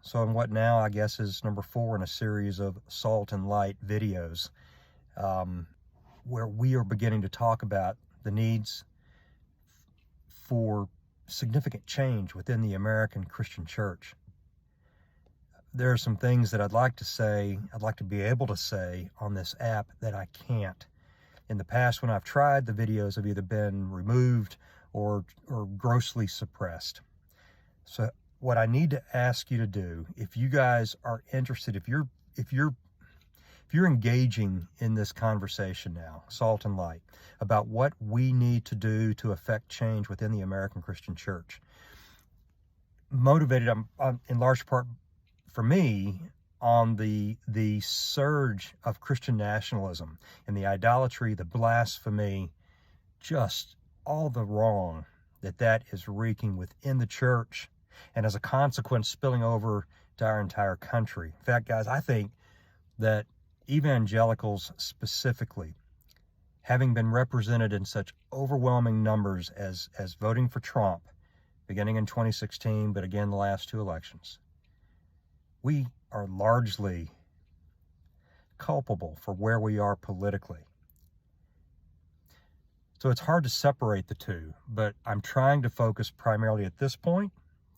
So in what now I guess is number 4 in a series of Salt and Light videos, where we are beginning to talk about the needs for significant change within the American Christian church. There are some things that I'd like to be able to say on this app that I can't. In the past, when I've tried, the videos have either been removed or grossly suppressed. So what I need to ask you to do, if you guys are interested, if you're engaging in this conversation now, Salt and Light, about what we need to do to affect change within the American Christian church, motivated in large part for me on the surge of Christian nationalism and the idolatry, the blasphemy, just all the wrong that is wreaking within the church, and as a consequence spilling over to our entire country. In fact, guys, I think that evangelicals specifically, having been represented in such overwhelming numbers as voting for Trump, beginning in 2016, but again the last 2 elections, we are largely culpable for where we are politically. So it's hard to separate the two, but I'm trying to focus primarily at this point,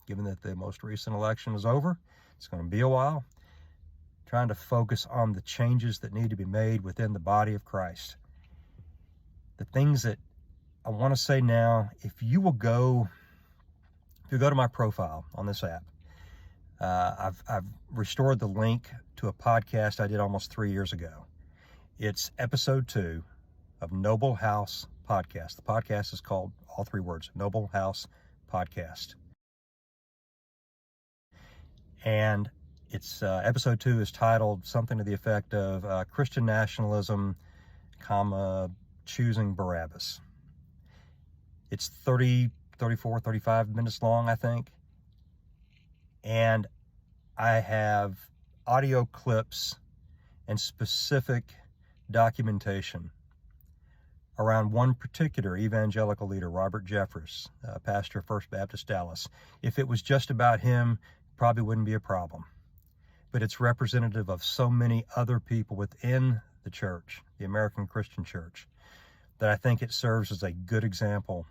given that the most recent election is over. It's going to be a while. Trying to focus on the changes that need to be made within the body of Christ. The things that I want to say now, if you go to my profile on this app, I've restored the link to a podcast I did almost 3 years ago. It's episode 2 of Noble House Podcast. The podcast is called, all 3 words, Noble House Podcast. And it's episode 2 is titled something to the effect of Christian Nationalism, choosing Barabbas. It's 34, 35 minutes long, I think. And I have audio clips and specific documentation around one particular evangelical leader, Robert Jeffress, pastor of First Baptist Dallas. If it was just about him, probably wouldn't be a problem. But it's representative of so many other people within the church, the American Christian church, that I think it serves as a good example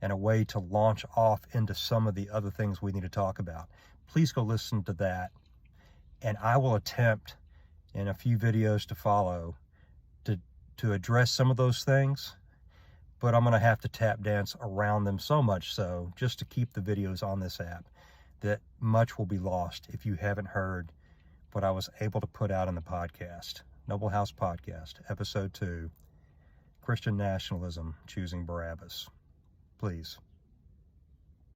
and a way to launch off into some of the other things we need to talk about. Please go listen to that, and I will attempt in a few videos to follow to address some of those things, but I'm going to have to tap dance around them so much so, just to keep the videos on this app, that much will be lost if you haven't heard what I was able to put out in the podcast. Noble House Podcast, episode 2, Christian Nationalism, Choosing Barabbas. Please.